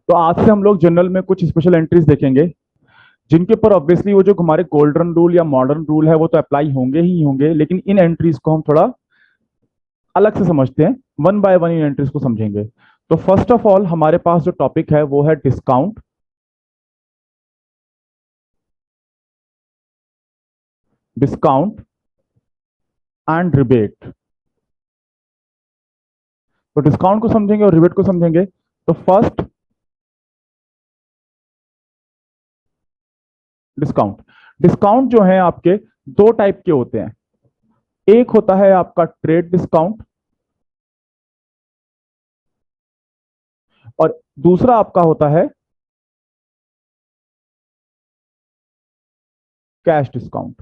तो आज से हम लोग जनरल में कुछ स्पेशल एंट्रीज देखेंगे जिनके ऊपर ऑब्वियसली वो जो हमारे गोल्डन रूल या मॉडर्न रूल है वो तो अप्लाई होंगे ही होंगे, लेकिन इन एंट्रीज को हम थोड़ा अलग से समझते हैं। One by one in entries को समझेंगे। तो फर्स्ट ऑफ ऑल हमारे पास जो टॉपिक है वो है डिस्काउंट। Discount and rebate. तो डिस्काउंट को समझेंगे और रिबेट को समझेंगे। तो फर्स्ट डिस्काउंट। डिस्काउंट जो है आपके दो टाइप के होते हैं। एक होता है आपका ट्रेड डिस्काउंट और दूसरा आपका होता है कैश डिस्काउंट।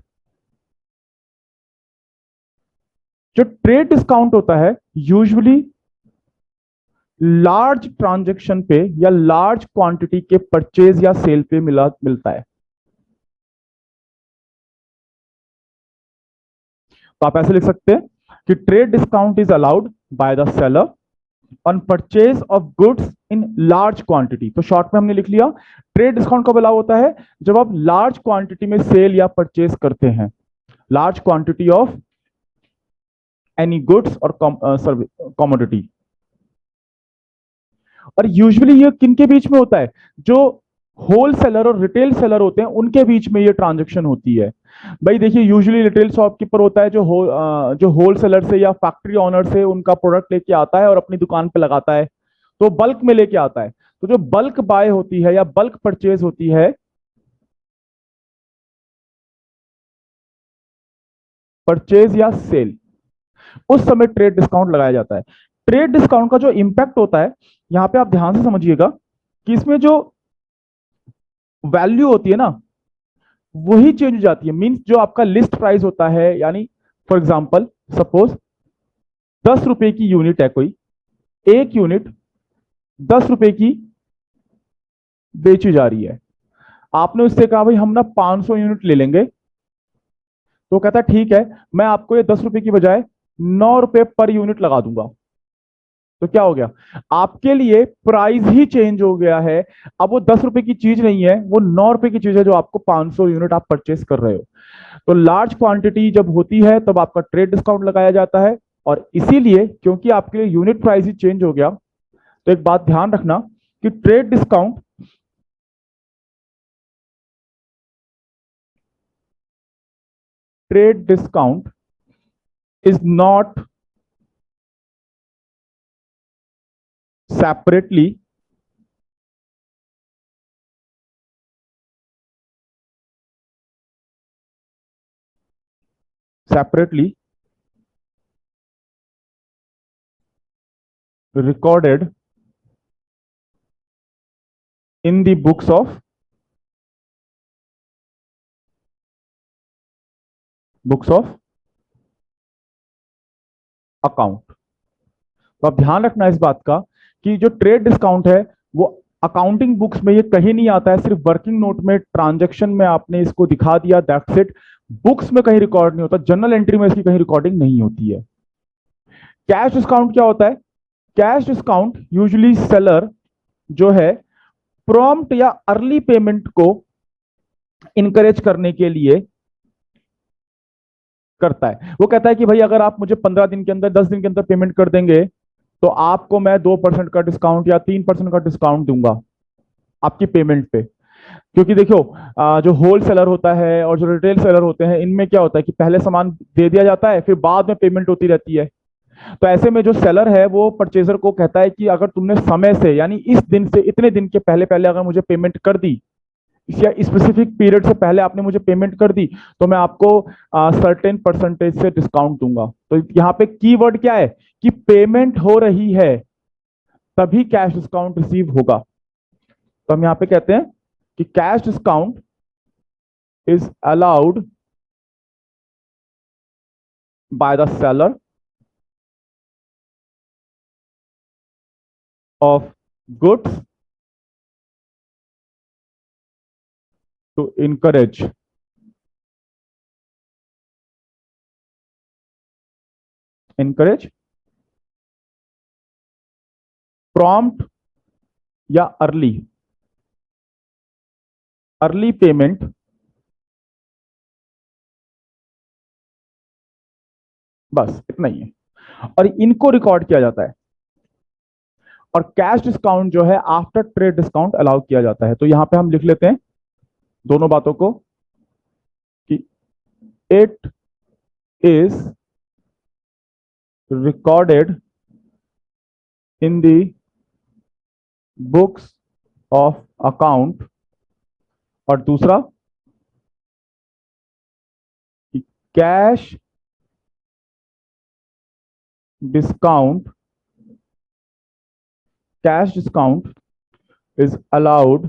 जो ट्रेड डिस्काउंट होता है यूजुअली लार्ज ट्रांजैक्शन पे या लार्ज क्वांटिटी के परचेज या सेल पे मिलता है। तो आप ऐसे लिख सकते हैं कि trade discount is allowed by the seller on purchase of goods in large quantity. तो शॉर्ट में हमने लिख लिया ट्रेड डिस्काउंट कब अलाउ होता है, जब आप लार्ज क्वांटिटी में सेल या परचेज करते हैं, large quantity of any goods और कमोडिटी। और यूजुअली ये किन के बीच में होता है, जो होल सेलर और रिटेल सेलर होते हैं उनके बीच में ये ट्रांजेक्शन होती है। भाई देखिए यूजुअली रिटेल शॉपकीपर होता है जो होल सेलर से या फैक्ट्री ऑनर से उनका प्रोडक्ट लेके आता है और अपनी दुकान पे लगाता है, तो बल्क में लेके आता है। तो जो बल्क बाय होती है या बल्क परचेज होती है, परचेज या सेल, उस समय ट्रेड डिस्काउंट लगाया जाता है। ट्रेड डिस्काउंट का जो इंपैक्ट होता है, यहां पे आप ध्यान से समझिएगा कि इसमें जो वैल्यू होती है ना वही चेंज हो जाती है। मींस जो आपका लिस्ट प्राइस होता है, यानी फॉर एग्जांपल सपोज 10 रुपए की यूनिट है कोई, एक यूनिट 10 रुपए की बेची जा रही है। आपने उससे कहा भाई हम ना 500 यूनिट ले लेंगे, तो कहता है ठीक है, मैं आपको ये 10 रुपए की बजाय 9 रुपए पर यूनिट लगा दूंगा। तो क्या हो गया, आपके लिए प्राइस ही चेंज हो गया है। अब वो 10 रुपए की चीज नहीं है, वो 9 रुपए की चीज है जो आपको 500 यूनिट आप परचेस कर रहे हो। तो लार्ज क्वांटिटी जब होती है तब आपका ट्रेड डिस्काउंट लगाया जाता है। और इसीलिए क्योंकि आपके लिए यूनिट प्राइस ही चेंज हो गया, तो एक बात ध्यान रखना कि trade discount is not separately separately recorded in the books of account. तो आप ध्यान रखना इस बात का कि जो ट्रेड डिस्काउंट है वो अकाउंटिंग बुक्स में ये कहीं नहीं आता है, सिर्फ वर्किंग नोट में ट्रांजैक्शन में आपने इसको दिखा दिया, दैट्स इट। बुक्स में कहीं रिकॉर्ड नहीं होता, जर्नल एंट्री में इसकी कहीं रिकॉर्डिंग नहीं होती है। कैश डिस्काउंट क्या होता है, कैश डिस्काउंट यूजुअली सेलर जो है प्रॉम्प्ट या अर्ली पेमेंट को इनकरेज करने के लिए करता है। वो कहता है कि भाई अगर आप मुझे 15 दिन के अंदर 10 दिन के अंदर पेमेंट कर देंगे तो आपको मैं 2% का डिस्काउंट या 3% का डिस्काउंट दूंगा आपकी पेमेंट पे। क्योंकि देखो जो होल सेलर होता है और जो रिटेल सेलर होते हैं इनमें क्या होता है कि पहले सामान दे दिया जाता है फिर बाद में पेमेंट होती रहती है। तो ऐसे में जो सेलर है वो परचेजर को कहता है कि अगर तुमने समय से यानी इस दिन से इतने दिन के पहले पहले अगर मुझे पेमेंट कर दी, या स्पेसिफिक पीरियड से पहले आपने मुझे पेमेंट कर दी, तो मैं आपको सर्टेन परसेंटेज से डिस्काउंट दूंगा। तो यहाँ पे कीवर्ड क्या है कि पेमेंट हो रही है तभी कैश डिस्काउंट रिसीव होगा। तो हम यहाँ पे कहते हैं कि cash discount is allowed by the seller of goods to encourage prompt या अर्ली अर्ली पेमेंट बस इतना ही है और इनको रिकॉर्ड किया जाता है। और कैश डिस्काउंट जो है आफ्टर ट्रेड डिस्काउंट अलाउ किया जाता है। तो यहां पे हम लिख लेते हैं दोनों बातों को कि it is recorded in the books of account, और दूसरा कि cash discount is allowed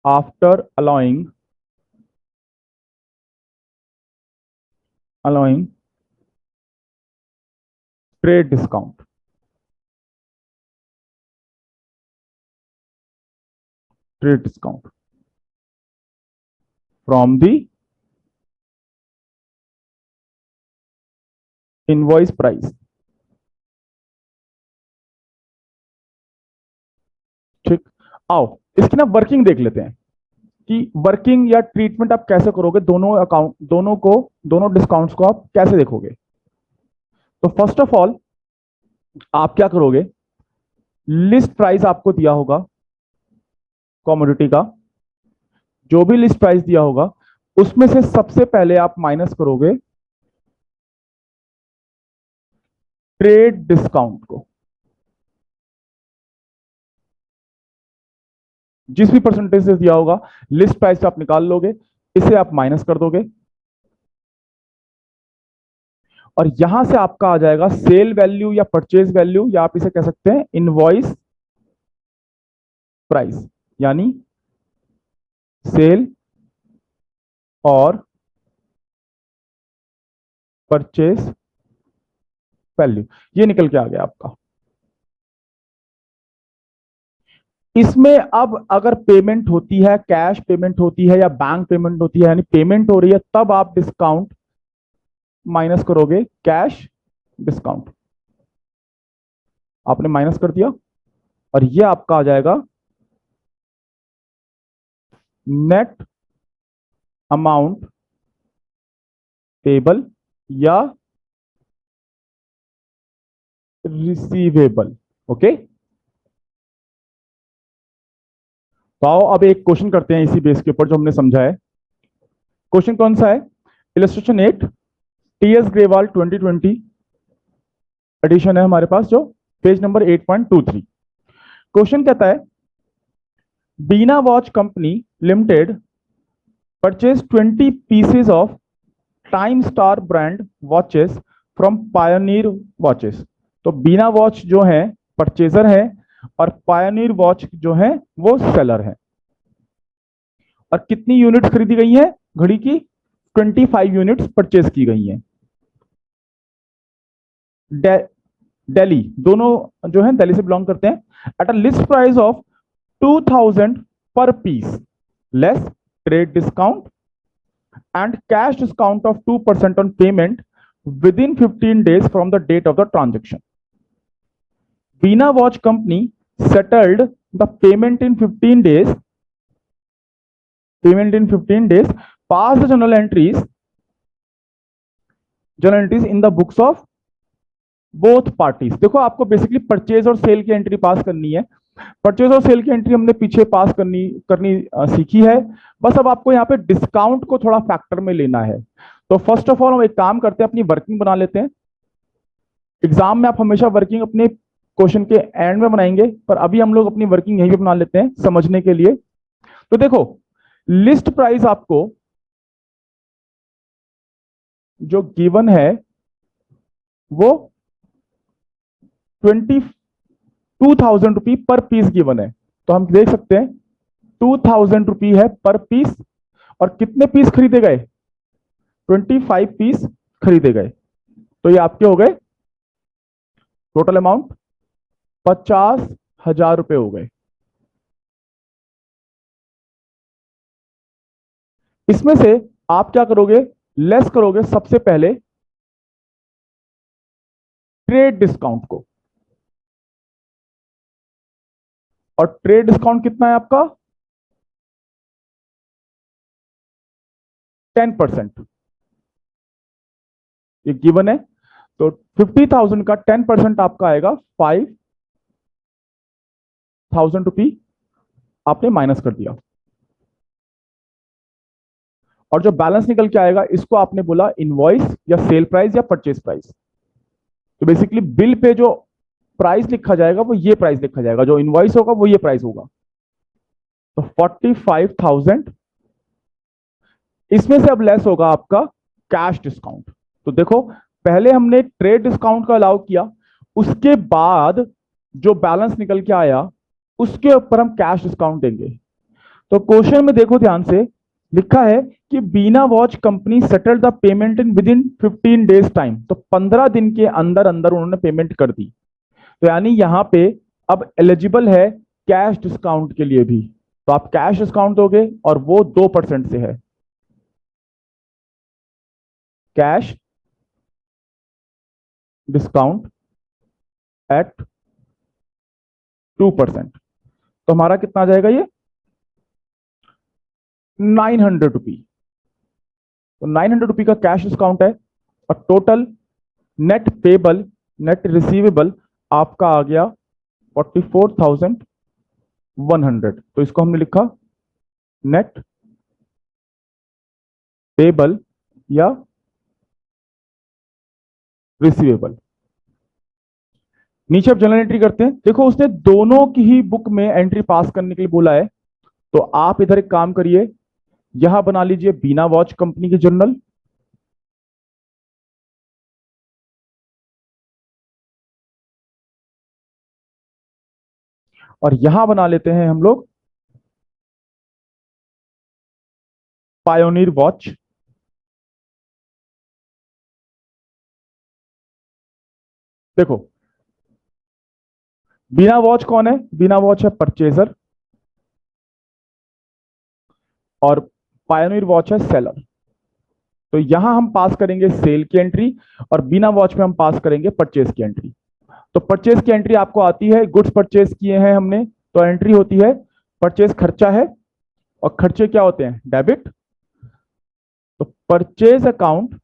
after allowing trade discount from the invoice price। ठीक, आओ इसकी ना वर्किंग देख लेते हैं कि वर्किंग या ट्रीटमेंट आप कैसे करोगे, दोनों डिस्काउंट्स को आप कैसे देखोगे। तो फर्स्ट ऑफ ऑल आप क्या करोगे, लिस्ट प्राइस आपको दिया होगा कमोडिटी का, जो भी लिस्ट प्राइस दिया होगा उसमें से सबसे पहले आप माइनस करोगे ट्रेड डिस्काउंट को। जिस भी परसेंटेज से दिया होगा लिस्ट प्राइस से आप निकाल लोगे, इसे आप माइनस कर दोगे और यहां से आपका आ जाएगा सेल वैल्यू या परचेज वैल्यू, या आप इसे कह सकते हैं इनवॉइस प्राइस, यानी सेल और परचेज वैल्यू, ये निकल के आ गया आपका। इसमें अब अगर पेमेंट होती है, कैश पेमेंट होती है या बैंक पेमेंट होती है, यानी पेमेंट हो रही है, तब आप डिस्काउंट माइनस करोगे कैश डिस्काउंट। आपने माइनस कर दिया और ये आपका आ जाएगा नेट अमाउंट पेबल या रिसीवेबल। ओके, तो आओ अब एक क्वेश्चन करते हैं इसी बेस के ऊपर जो हमने समझा है। क्वेश्चन कौन सा है, इलस्ट्रेशन 8 टीएस ग्रेवाल 2020 एडिशन है हमारे पास, जो पेज नंबर 8.23। क्वेश्चन कहता है Bina watch company limited purchase 20 pieces of time star brand watches from pioneer watches. तो बीना वॉच जो है परचेजर है और पायोनियर वॉच जो है वो सेलर है। और कितनी यूनिट्स खरीदी गई है घड़ी की, 25 यूनिट्स परचेज की गई हैं। दिल्ली, दोनों जो है दिल्ली से बिलोंग करते हैं। At a list price of 2000 per piece less trade discount and cash discount of 2% on payment within 15 days from the date of the transaction. Veena Watch Company settled the payment in 15 days. Passed the journal entries in the books of both parties। देखो आपको basically purchase और cell की entry पास करनी है। Purchase और cell की entry हमने पीछे पास करनी सीखी है। बस अब आपको यहाँ पे डिस्काउंट को थोड़ा फैक्टर में लेना है। तो फर्स्ट ऑफ ऑल हम एक काम करते हैं, अपनी वर्किंग बना लेते हैं। एग्जाम में आप हमेशा वर्किंग अपने क्वेश्चन के एंड में बनाएंगे, पर अभी हम लोग अपनी वर्किंग यहीं पे बना लेते हैं समझने के लिए। तो देखो लिस्ट प्राइस आपको जो गिवन है वो 22,000 रुपी पर पीस गिवन है। तो हम देख सकते हैं 2,000 रुपी है पर पीस, और कितने पीस खरीदे गए, 25 पीस खरीदे गए। तो ये आपके हो गए टोटल अमाउंट 50,000 रुपए हो गए। इसमें से आप क्या करोगे, लेस करोगे सबसे पहले ट्रेड डिस्काउंट को, और ट्रेड डिस्काउंट कितना है आपका 10%, ये गिवन है। तो 50,000 का 10% आपका आएगा 5,000 रुपी, आपने माइनस कर दिया, और जो बैलेंस निकल के आएगा इसको आपने बोला इनवॉइस या सेल प्राइस या परचेज प्राइस। तो बेसिकली बिल पे जो प्राइस लिखा जाएगा वो ये प्राइस लिखा जाएगा, जो इनवॉइस होगा वो ये प्राइस होगा। तो 45,000, इसमें से अब लेस होगा आपका कैश डिस्काउंट। तो देखो पहले हमने ट्रेड डिस्काउंट का अलाउ किया, उसके बाद जो बैलेंस निकल के आया उसके ऊपर हम कैश डिस्काउंट देंगे। तो क्वेश्चन में देखो ध्यान से, लिखा है कि Bina watch company settle the payment in within 15 days time. तो 15 दिन के अंदर अंदर उन्होंने पेमेंट कर दी, तो यानी यहां पे अब एलिजिबल है कैश डिस्काउंट के लिए भी। तो आप कैश डिस्काउंट दोगे और वो 2% से है, कैश डिस्काउंट एट 2%। तो हमारा कितना आ जाएगा ये 900 रुपी। तो 900 रुपी का कैश डिस्काउंट है, और total net payable net receivable आपका आ गया 44,100। तो इसको हमने लिखा नेट पेबल या रिसीवेबल। नीचे अब जनरल एंट्री करते हैं। देखो उसने दोनों की ही बुक में एंट्री पास करने के लिए बोला है, तो आप इधर एक काम करिए, यहां बना लीजिए बीना वॉच कंपनी की जर्नल, और यहां बना लेते हैं हम लोग पायोनियर वॉच। देखो बीना वॉच कौन है, बीना वॉच है परचेजर, और पायोनियर वॉच है सेलर। तो यहां हम पास करेंगे सेल की एंट्री, और बीना वॉच में हम पास करेंगे परचेज की एंट्री। तो परचेज की एंट्री आपको आती है, गुड्स परचेज किए हैं हमने, तो एंट्री होती है परचेज खर्चा है, और खर्चे क्या होते हैं डेबिट। तो परचेज अकाउंट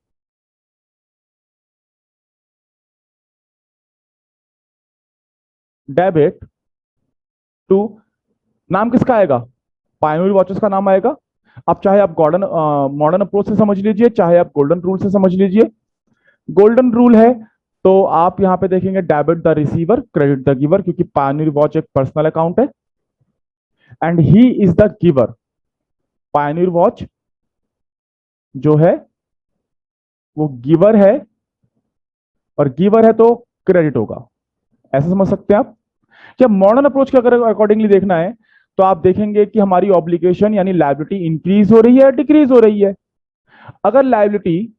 डेबिट टू, नाम किसका आएगा पायोनियर वॉचेस का नाम आएगा। अब चाहे आप गॉर्डन मॉडर्न अप्रोच से समझ लीजिए, चाहे आप गोल्डन रूल से समझ लीजिए। गोल्डन रूल है तो आप यहां पे देखेंगे debit the receiver credit the giver, क्योंकि पायोनियर वॉच एक पर्सनल अकाउंट है and he is the giver. Pioneer watch जो है वो गिवर है, और गिवर है तो क्रेडिट होगा, ऐसा समझ सकते हैं आप। क्या मॉडर्न अप्रोच के अगर अकॉर्डिंगली देखना है तो आप देखेंगे कि हमारी ऑब्लिगेशन यानी लायबिलिटी इंक्रीज हो रही है या डिक्रीज हो रही है। अगर लायबिलिटी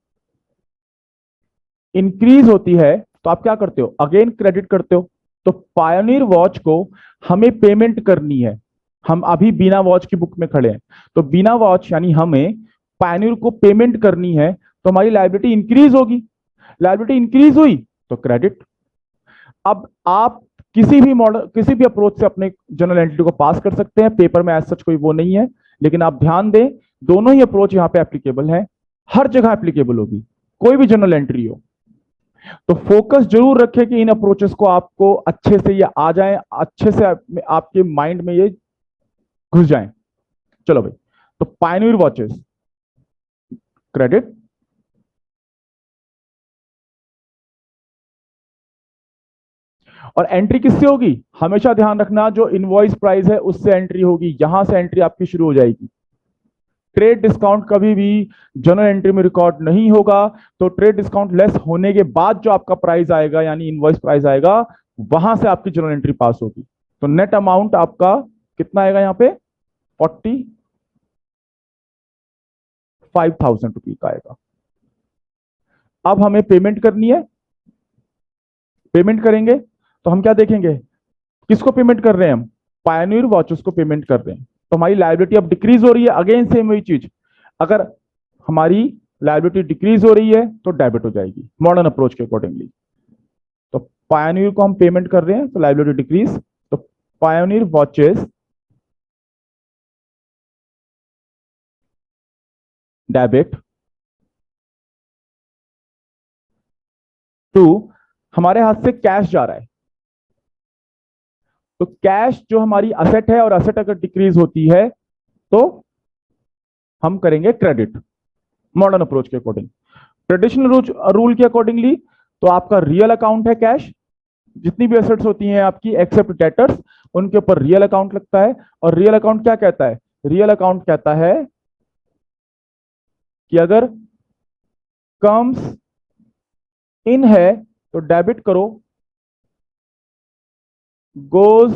इंक्रीज होती है तो आप क्या करते हो अगेन क्रेडिट करते हो। तो पायोनियर वॉच को हमें पेमेंट करनी है, हम अभी बिना वॉच की बुक में खड़े हैं, तो बिना वॉच यानी हमें पायोनियर को पेमेंट करनी है, तो हमारी लायबिलिटी इंक्रीज होगी। लायबिलिटी इंक्रीज हुई तो क्रेडिट। अब आप किसी भी मॉडल किसी भी अप्रोच से अपने जनरल एंटिटी को पास कर सकते हैं, पेपर में एज सच कोई वो नहीं है, लेकिन आप ध्यान दें दोनों ही अप्रोच यहां पे एप्लीकेबल है, हर जगह एप्लीकेबल होगी, कोई भी जनरल एंट्री हो। तो फोकस जरूर रखें कि इन अप्रोचेस को आपको अच्छे से ये आ जाए, अच्छे से आपके माइंड में ये घुस जाए। चलो भाई, तो पायोनियर वॉचेस क्रेडिट, और एंट्री किससे होगी हमेशा ध्यान रखना, जो इनवॉइस प्राइस है उससे एंट्री होगी, यहां से एंट्री आपकी शुरू हो जाएगी। ट्रेड डिस्काउंट कभी भी जनरल एंट्री में रिकॉर्ड नहीं होगा। तो ट्रेड डिस्काउंट लेस होने के बाद जो आपका प्राइस आएगा यानी इनवॉइस प्राइस आएगा, वहां से आपकी जनरल एंट्री पास होगी। तो नेट अमाउंट आपका कितना आएगा यहां पे 45,000 रुपये का आएगा। अब हमें पेमेंट करनी है, पेमेंट करेंगे तो हम क्या देखेंगे किसको पेमेंट कर रहे हैं हम पायोनियर वॉचेस को पेमेंट कर रहे हैं। तो हमारी लायबिलिटी अब डिक्रीज हो रही है, अगेन सेम वही चीज, अगर हमारी लायबिलिटी डिक्रीज हो रही है तो डेबिट हो जाएगी मॉडर्न अप्रोच के अकॉर्डिंगली। तो पायोनियर को हम पेमेंट कर रहे हैं तो लायबिलिटी डिक्रीज, तो पायोनियर वॉचेस डेबिट टू, हमारे हाथ से कैश जा रहा है, तो कैश जो हमारी असेट है और असेट अगर डिक्रीज होती है तो हम करेंगे क्रेडिट मॉडर्न अप्रोच के अकॉर्डिंग। ट्रेडिशनल रूल के अकॉर्डिंगली तो आपका रियल अकाउंट है कैश, जितनी भी एसेट्स होती हैं आपकी एक्सेप्ट डेटर्स उनके ऊपर रियल अकाउंट लगता है। और रियल अकाउंट क्या कहता है? रियल अकाउंट कहता है कि अगर कम्स इन है तो डेबिट करो, गोज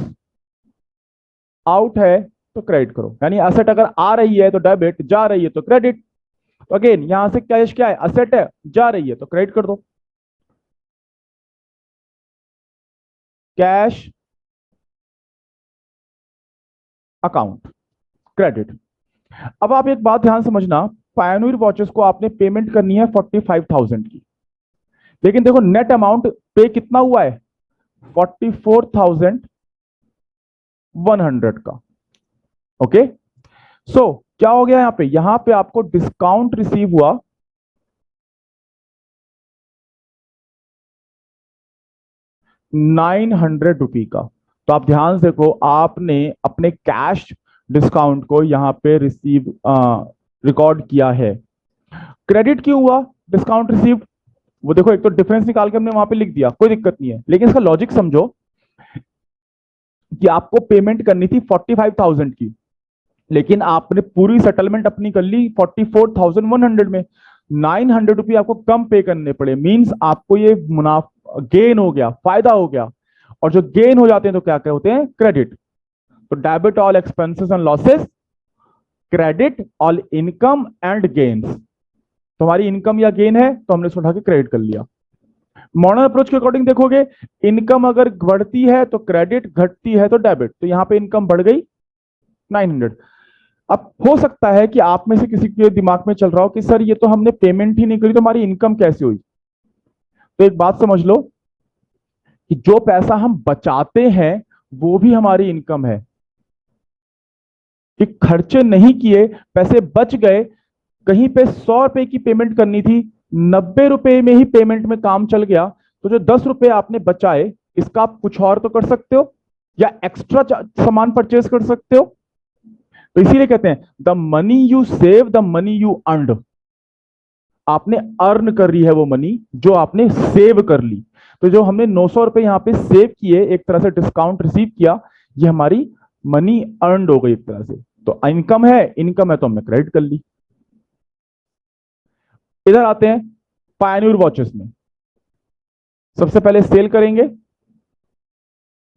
आउट है तो क्रेडिट करो। यानी असेट अगर आ रही है तो डेबिट, जा रही है तो क्रेडिट। तो अगेन यहां से कैश क्या है? असेट है, जा रही है तो क्रेडिट कर दो। Cash account credit. अब आप एक बात ध्यान समझना, पायोनियर वॉचेस को आपने पेमेंट करनी है 45,000 की, लेकिन देखो नेट अमाउंट पे कितना हुआ है? 44,100 का। ओके, सो क्या हो गया यहां पे आपको डिस्काउंट रिसीव हुआ 900 रुपी का। तो आप ध्यान से देखो, आपने अपने कैश डिस्काउंट को यहां पे रिसीव रिकॉर्ड किया है। क्रेडिट क्यों हुआ डिस्काउंट रिसीव? वो देखो, एक तो डिफरेंस निकाल के हमने वहां पे लिख दिया, कोई दिक्कत नहीं है, लेकिन इसका लॉजिक समझो कि आपको पेमेंट करनी थी 45,000 की, लेकिन आपने पूरी सेटलमेंट अपनी कर ली 44,100 में। 900 रुपये आपको कम पे करने पड़े, मींस आपको ये मुनाफा गेन हो गया, फायदा हो गया। और जो गेन हो जाते हैं तो क्या क्या होते हैं? क्रेडिट। तो debit all expenses and losses, credit all income and gains. तुम्हारी इनकम या गेन है तो हमने इसको उठा के क्रेडिट कर लिया। मॉडर्न अप्रोच के अकॉर्डिंग देखोगे, इनकम अगर बढ़ती है तो क्रेडिट, घटती है तो डेबिट। तो यहां पे इनकम बढ़ गई 900। अब हो सकता है कि आप में से किसी के दिमाग में चल रहा हो कि सर ये तो हमने पेमेंट ही नहीं करी, तो हमारी इनकम कैसे हुई? तो एक बात समझ लो कि जो पैसा हम बचाते हैं वो भी हमारी इनकम है। कि खर्चे नहीं किए, पैसे बच गए, कहीं पे 100 रुपए की पेमेंट करनी थी, 90 रुपए में ही पेमेंट में काम चल गया, तो जो 10 रुपए आपने बचाए इसका आप कुछ और तो कर सकते हो, या एक्स्ट्रा सामान परचेज कर सकते हो। तो इसीलिए कहते हैं the money you save, the money you earn. आपने अर्न कर रही है वो मनी जो आपने सेव कर ली। तो जो हमने 900 रुपए यहां पे सेव किए, एक तरह से डिस्काउंट रिसीव किया, ये हमारी मनी अर्न हो गई एक तरह से। तो इनकम है, इनकम है तो हमने क्रेडिट कर ली। इधर आते हैं पायोनियर वॉचेस में। सबसे पहले सेल करेंगे,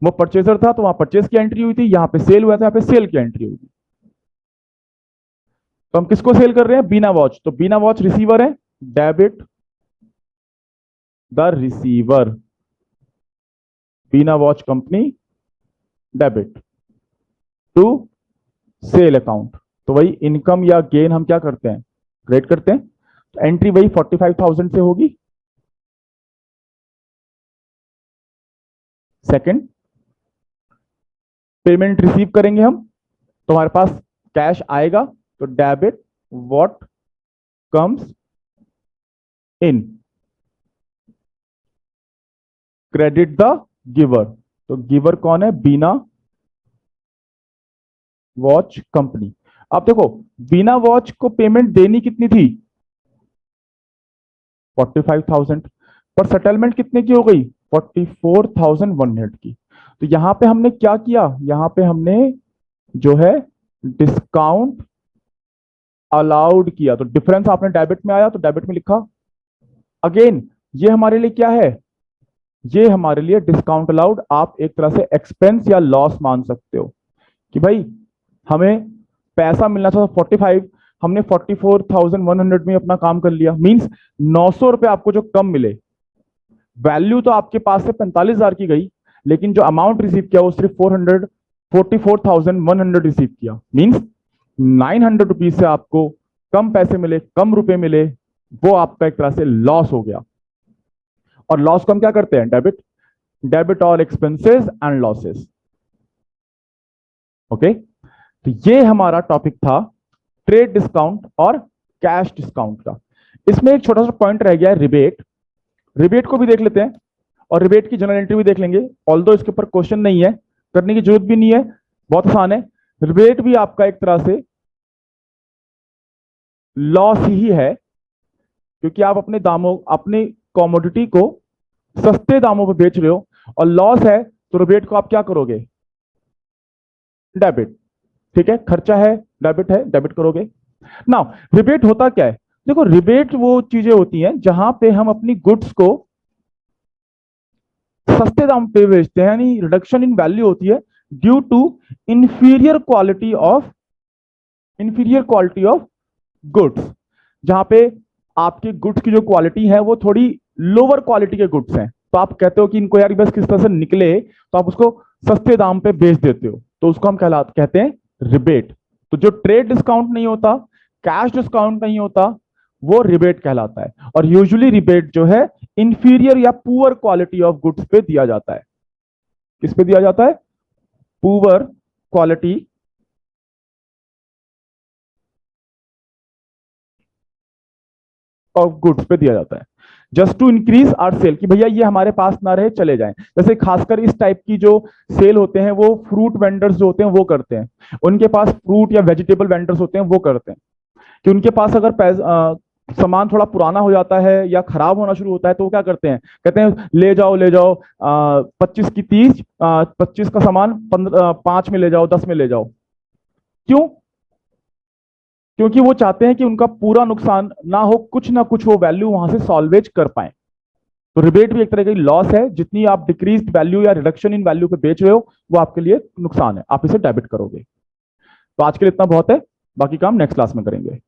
वो परचेजर था तो वहां परचेज की एंट्री हुई थी, यहां पे सेल हुआ था, यहां पे सेल की एंट्री हुई थी। तो हम किसको सेल कर रहे हैं? बीना वॉच। तो बीना वॉच रिसीवर है, debit the receiver, Beena watch company debit to sale account. तो वही इनकम या गेन हम क्या करते हैं? क्रेडिट करते हैं। तो एंट्री वही 45,000 से होगी। सेकंड, पेमेंट रिसीव करेंगे हम, तो हमारे पास कैश आएगा, तो debit what comes in, credit the giver. तो गिवर कौन है? Bina watch company. अब देखो, बीना वॉच को पेमेंट देनी कितनी थी? 45,000, पर सेटलमेंट कितने की हो गई? 44,100 की। तो यहां पे हमने क्या किया? यहां पे हमने जो है डिस्काउंट अलाउड किया। तो डिफरेंस आपने डेबिट में आया तो डेबिट में लिखा। अगेन ये हमारे लिए क्या है? ये हमारे लिए डिस्काउंट अलाउड। आप एक तरह से एक्सपेंस या लॉस मान सकते हो कि भाई हमें पैसा मिलना था 45, हमने 44,100 में अपना काम कर लिया। मींस 900 रुपए आपको जो कम मिले, वैल्यू तो आपके पास से 45,000 की गई, लेकिन जो अमाउंट रिसीव किया वो सिर्फ 44,100 रिसीव किया। मींस 900 रुपीज से आपको कम पैसे मिले, कम रुपए मिले, वो आपका एक तरह से लॉस हो गया। और लॉस को हम क्या करते हैं? Debit. Debit all expenses and losses. Okay, तो ये हमारा टॉपिक था ट्रेड डिस्काउंट और कैश डिस्काउंट का। इसमें एक छोटा सा पॉइंट रह गया है रिबेट। रिबेट को भी देख लेते हैं और रिबेट की जनरलिटी भी देख लेंगे। ऑल्दो इसके ऊपर क्वेश्चन नहीं है, करने की जरूरत भी नहीं है, बहुत आसान है। रिबेट भी आपका एक तरह से लॉस ही है, क्योंकि आप अपने दामों, अपनी कॉमोडिटी को सस्ते दामों पर बेच रहे हो और लॉस है, तो रिबेट को आप क्या करोगे? डेबिट। ठीक है, खर्चा है, डेबिट है, डेबिट करोगे। नाउ रिबेट होता क्या है? देखो, रिबेट वो चीजें होती हैं जहां पे हम अपनी गुड्स को सस्ते दाम पे बेचते हैं, यानी रिडक्शन इन वैल्यू होती है due to inferior quality of goods. जहां पे आपकी गुड्स की जो क्वालिटी है वो थोड़ी लोअर क्वालिटी के गुड्स हैं, तो आप कहते हो कि इनको यार बस किस तरह से निकले, तो आप उसको सस्ते दाम पे बेच देते हो, तो उसको हम कहते हैं रिबेट। तो जो ट्रेड डिस्काउंट नहीं होता, कैश डिस्काउंट नहीं होता, वो रिबेट कहलाता है। और यूजुअली रिबेट जो है इंफीरियर या पुअर क्वालिटी ऑफ गुड्स पे दिया जाता है। किस पे दिया जाता है? पुअर क्वालिटी ऑफ गुड्स पे दिया जाता है, just to increase our sale, कि भैया ये हमारे पास ना रहे, चले जाएं। जैसे खासकर इस टाइप की जो सेल होते हैं वो फ्रूट वेंडर्स जो होते हैं वो करते हैं। उनके पास फ्रूट या वेजिटेबल वेंडर्स होते हैं, वो करते हैं कि उनके पास अगर सामान थोड़ा पुराना हो जाता है या खराब होना शुरू होता है, तो वो क्या करते हैं? कहते हैं ले जाओ ले जाओ, 25 की 30, 25 का सामान 5 में ले जाओ, 10 में ले जाओ। क्यों? क्योंकि वो चाहते हैं कि उनका पूरा नुकसान ना हो, कुछ ना कुछ वो वैल्यू वहां से सॉल्वेज कर पाए। तो रिबेट भी एक तरह की लॉस है, जितनी आप डिक्रीज वैल्यू या रिडक्शन इन वैल्यू पे बेच रहे हो वो आपके लिए नुकसान है, आप इसे डेबिट करोगे। तो आज के लिए इतना बहुत है, बाकी काम नेक्स्ट क्लास में करेंगे।